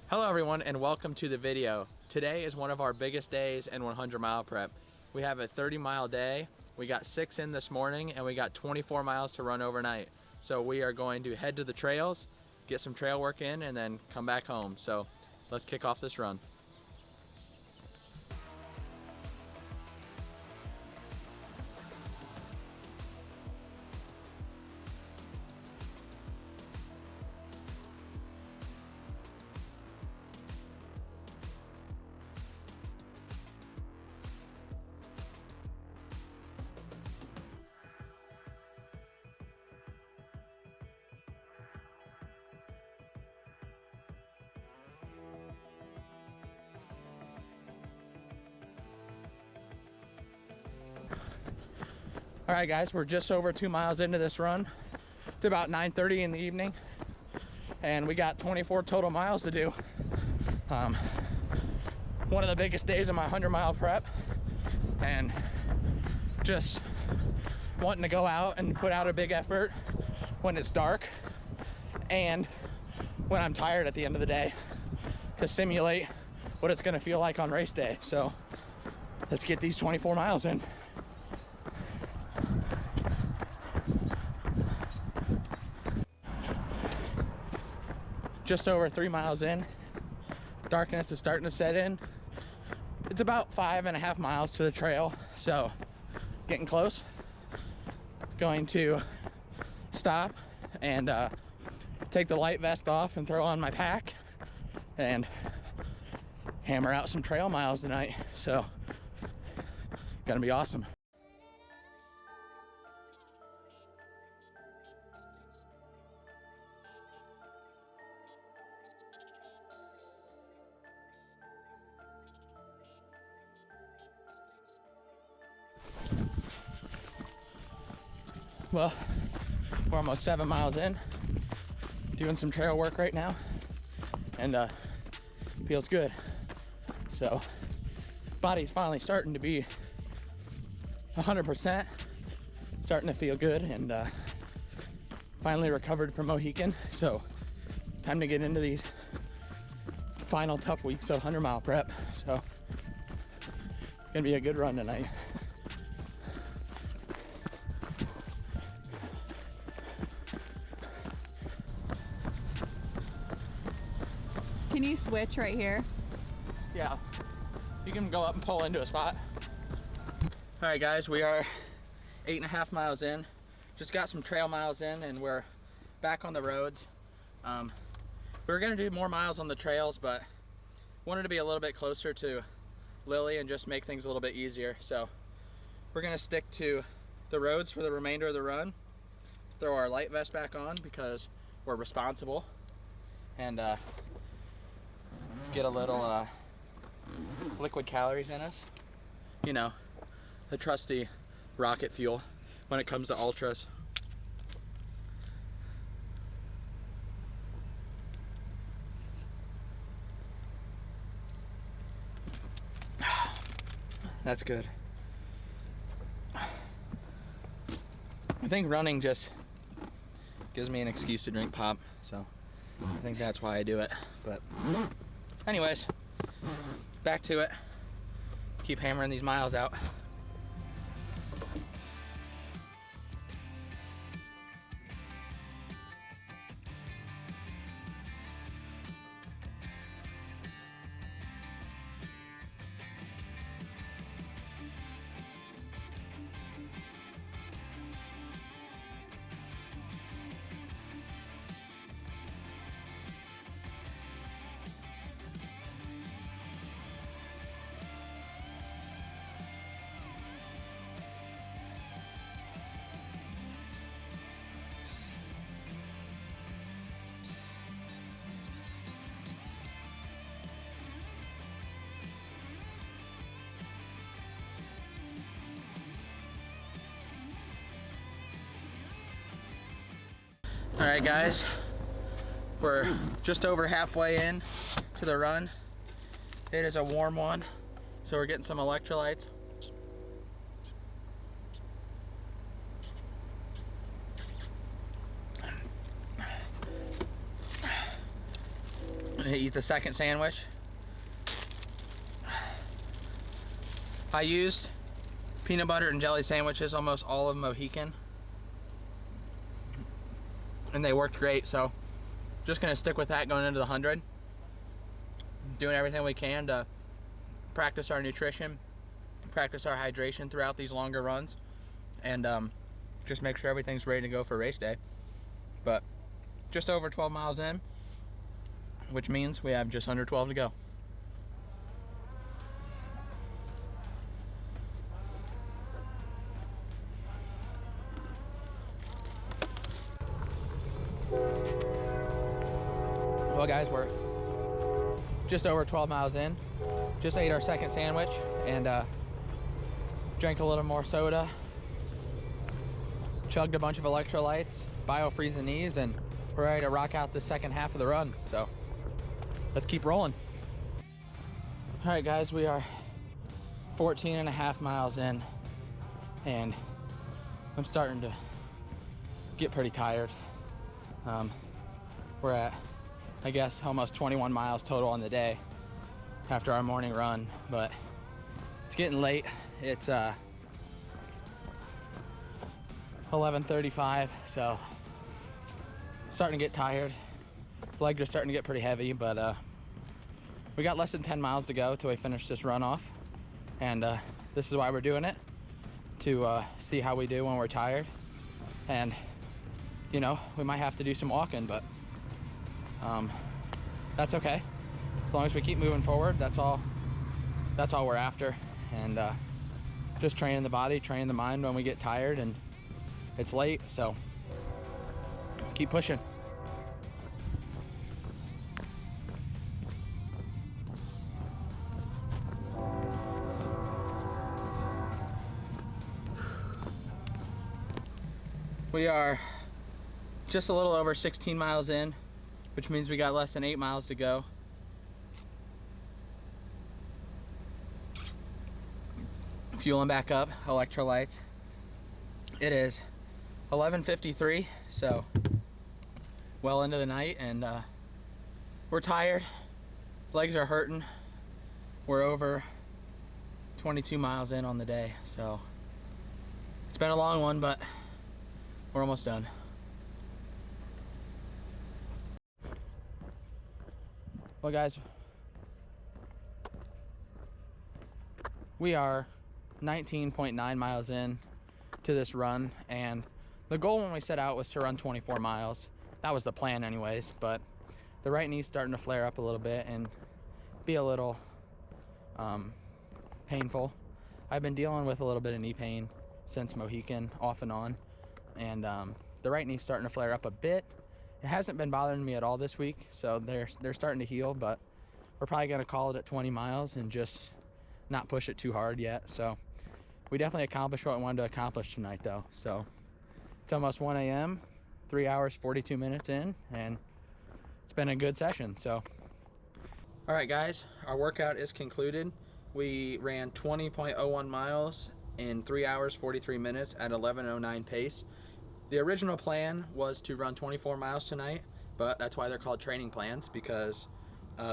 Hello everyone and welcome to the video. Today is one of our biggest days in 100 mile prep. We have a 30-mile day. We got 6 in this morning and we got 24 miles to run overnight. So we are going to head to the trails, get some trail work in, and then come back home. So let's kick off this run. All right guys, we're just over 2 miles into this run. It's about 9:30 in the evening and we got 24 total miles to do. One of the biggest days of my 100-mile prep, and just wanting to go out and put out a big effort when it's dark and when I'm tired at the end of the day to simulate what it's gonna feel like on race day. So let's get these 24 miles in. Just over 3 miles in, darkness is starting to set in. It's about 5.5 miles to the trail, so getting close. Going to stop and take the light vest off and throw on my pack and hammer out some trail miles tonight. So gonna be awesome. Well, we're almost 7 miles in, doing some trail work right now, and feels good. So body's finally starting to be 100%, starting to feel good, and finally recovered from Mohican. So time to get into these final tough weeks of 100-mile prep. So gonna be a good run tonight. Can you switch right here? Yeah, you can go up and pull into a spot. All right guys, we are 8.5 miles in. Just got some trail miles in and we're back on the roads. We were gonna do more miles on the trails, but wanted to be a little bit closer to Lily and just make things a little bit easier. So we're gonna stick to the roads for the remainder of the run. Throw our light vest back on because we're responsible, and get a little liquid calories in us. You know, the trusty rocket fuel when it comes to ultras. That's good. I think running just gives me an excuse to drink pop, so I think that's why I do it. But anyways, back to it. Keep hammering these miles out. All right guys, we're just over halfway in to the run. It is a warm one, so we're getting some electrolytes. Eat the second sandwich. I used peanut butter and jelly sandwiches, almost all of Mohican, and they worked great, so just gonna stick with that going into the 100. Doing everything we can to practice our nutrition, practice our hydration throughout these longer runs, and just make sure everything's ready to go for race day. But just over 12 miles in, which means we have just under 12 to go. Well guys, we're just over 12 miles in. Just ate our second sandwich and drank a little more soda. Chugged a bunch of electrolytes, bio-freeze the knees, and we're ready to rock out the second half of the run. So let's keep rolling. All right guys, we are 14.5 miles in and I'm starting to get pretty tired. We're at, I guess, almost 21 miles total on the day after our morning run, but it's getting late. It's 11:35, so starting to get tired. Legs are starting to get pretty heavy, but we got less than 10 miles to go till we finish this run off, and this is why we're doing it, to see how we do when we're tired. And you know, we might have to do some walking, but that's okay. As long as we keep moving forward, that's all we're after. And just training the body, training the mind when we get tired and it's late, so keep pushing. We are just a little over 16 miles in, which means we got less than 8 miles to go. Fueling back up, electrolytes. It is 11:53, so well into the night, and we're tired. Legs are hurting. We're over 22 miles in on the day, so it's been a long one, but we're almost done. Well guys, we are 19.9 miles in to this run, and the goal when we set out was to run 24 miles. That was the plan anyways, but the right knee's starting to flare up a little bit and be a little painful. I've been dealing with a little bit of knee pain since Mohican, off and on, and the right knee's starting to flare up a bit. It hasn't been bothering me at all this week, so they're starting to heal, but we're probably going to call it at 20 miles and just not push it too hard yet. So we definitely accomplished what we wanted to accomplish tonight though. So it's almost 1 a.m., 3 hours, 42 minutes in, and it's been a good session. So all right guys, our workout is concluded. We ran 20.01 miles in 3 hours, 43 minutes at 11:09 pace. The original plan was to run 24 miles tonight, but that's why they're called training plans, because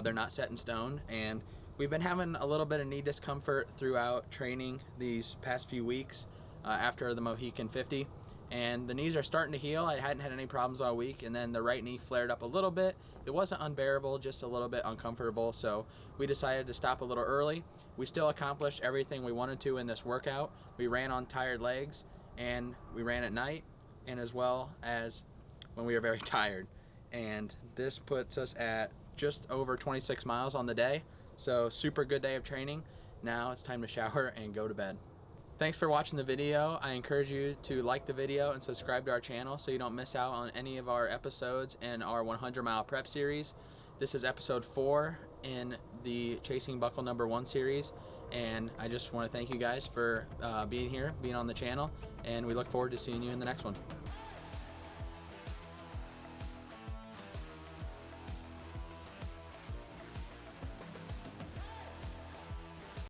they're not set in stone. And we've been having a little bit of knee discomfort throughout training these past few weeks after the Mohican 50, and the knees are starting to heal. I hadn't had any problems all week, and then the right knee flared up a little bit. It wasn't unbearable, just a little bit uncomfortable, so we decided to stop a little early. We still accomplished everything we wanted to in this workout. We ran on tired legs, and we ran at night, and as well as when we were very tired. And this puts us at just over 26 miles on the day. So super good day of training. Now it's time to shower and go to bed. Thanks for watching the video. I encourage you to like the video and subscribe to our channel so you don't miss out on any of our episodes in our 100 mile prep series. This is episode 4 in the Chasing Buckle #1 series, and I just want to thank you guys for being here, being on the channel, and we look forward to seeing you in the next one.